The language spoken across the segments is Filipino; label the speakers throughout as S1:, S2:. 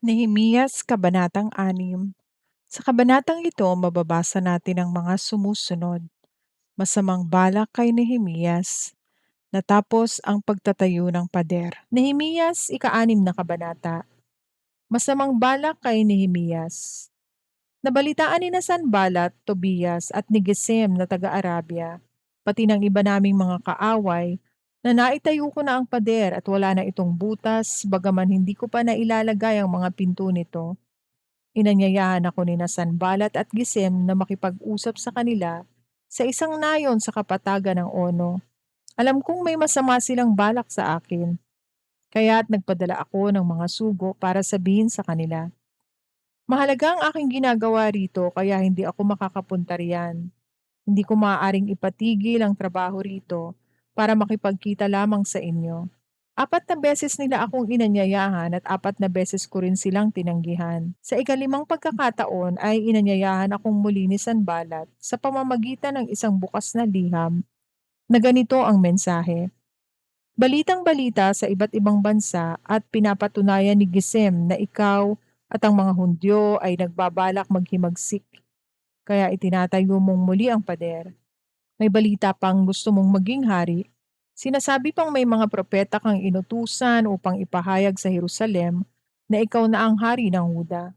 S1: Nehemiyas Kabanatang 6. Sa kabanatang ito, mababasa natin ang mga sumusunod. Masamang balak kay Nehemiyas, natapos ang pagtatayo ng pader. Nehemiyas, ika-6 na kabanata. Masamang balak kay Nehemiyas. Nabalitaan ni na Sanballat, Tobias at ni Gesem na taga-Arabia, pati ng iba naming mga kaaway, na naitayo ko na ang pader at wala na itong butas, bagaman hindi ko pa nailalagay ang mga pinto nito. Inanyayahan ako ni na Sanballat at Gesem na makipag-usap sa kanila sa isang nayon sa kapatagan ng Ono. Alam kong may masama silang balak sa akin, kaya't nagpadala ako ng mga sugo para sabihin sa kanila. Mahalaga ang aking ginagawa rito kaya hindi ako makakapunta riyan. Hindi ko maaaring ipatigil ang trabaho rito para makipagkita lamang sa inyo. 4 na beses nila akong inanyayahan at 4 na beses ko rin silang tinanggihan. Sa ika-5 pagkakataon ay inanyayahan akong muli ni Sanballat sa pamamagitan ng isang bukas na liham na ganito ang mensahe. Balitang-balita sa iba't ibang bansa at pinapatunayan ni Gesem na ikaw at ang mga Hudyo ay nagbabalak maghimagsik, kaya itinatayo mong muli ang pader. May balita pang gusto mong maging hari. Sinasabi pang may mga propeta kang inutusan upang ipahayag sa Jerusalem na ikaw na ang hari ng Huda.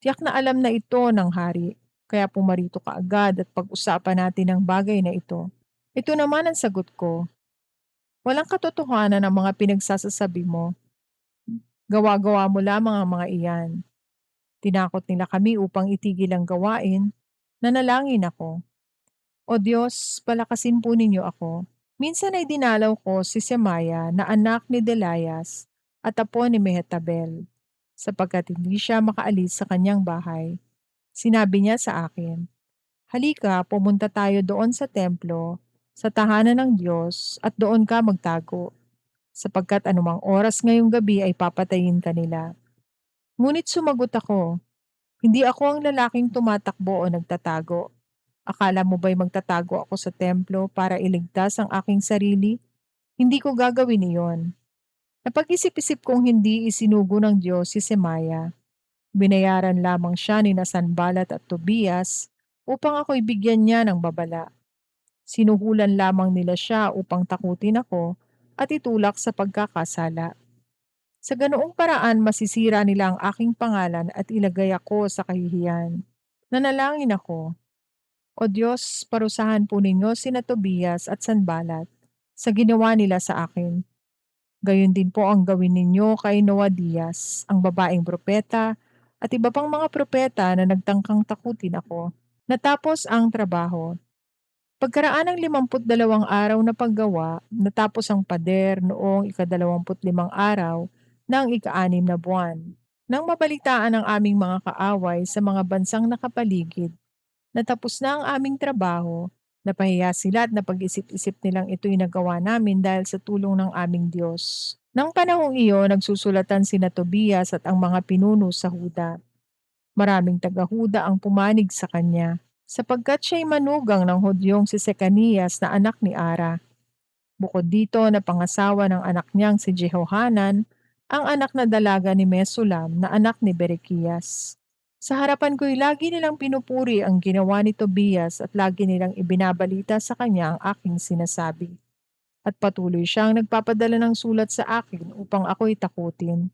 S1: Tiyak na alam na ito ng hari, kaya pumarito ka agad at pag-usapan natin ang bagay na ito. Ito naman ang sagot ko. Walang katotohanan ang mga pinagsasasabi mo. Gawa-gawa mo lamang ang mga iyan. Tinakot nila kami upang itigil ang gawain. Nanalangin ako. O Diyos, palakasin po ninyo ako. Minsan ay dinalaw ko si Semaya na anak ni Delayas at apo ni Mehetabel, sapagkat hindi siya makaalis sa kanyang bahay. Sinabi niya sa akin, halika, pumunta tayo doon sa templo, sa tahanan ng Diyos, at doon ka magtago, sapagkat anumang oras ngayong gabi ay papatayin ka nila. Ngunit sumagot ako, hindi ako ang lalaking tumatakbo o nagtatago. Akala mo ba'y magtatago ako sa templo para iligtas ang aking sarili? Hindi ko gagawin iyon. Napag-isip-isip kong hindi isinugo ng Diyos si Semaya. Binayaran lamang siya ni na Sanballat at Tobias upang ako'y bigyan niya ng babala. Sinuhulan lamang nila siya upang takutin ako at itulak sa pagkakasala. Sa ganoong paraan masisira nila ang aking pangalan at ilagay ako sa kahihiyan. Nanalangin ako, O Diyos, parusahan po ninyo sina Tobias at Sanballat sa ginawa nila sa akin. Gayon din po ang gawin ninyo kay Noadias, ang babaeng propeta, at iba pang mga propeta na nagtangkang takutin ako. Natapos ang trabaho. Pagkaraan ng 52 araw na paggawa, natapos ang pader noong ika-25 araw ng ika-6 na buwan. Nang mabalitaan ng aming mga kaaway sa mga bansang nakapaligid, natapos na ang aming trabaho, napahiya sila at napag-isip-isip nilang ito'y nagawa namin dahil sa tulong ng aming Diyos. Nang panahong iyon, nagsusulatan sina Tobias at ang mga pinuno sa Huda. Maraming taga-Huda ang pumanig sa kanya, sapagkat siya'y manugang ng Hudyong si Sekanias na anak ni Ara. Bukod dito, napangasawa ng anak niyang si Jehohanan, ang anak na dalaga ni Mesulam na anak ni Berekias. Sa harapan ko'y lagi nilang pinupuri ang ginawa ni Tobias at lagi nilang ibinabalita sa kanya ang aking sinasabi. At patuloy siyang nagpapadala ng sulat sa akin upang ako'y takutin.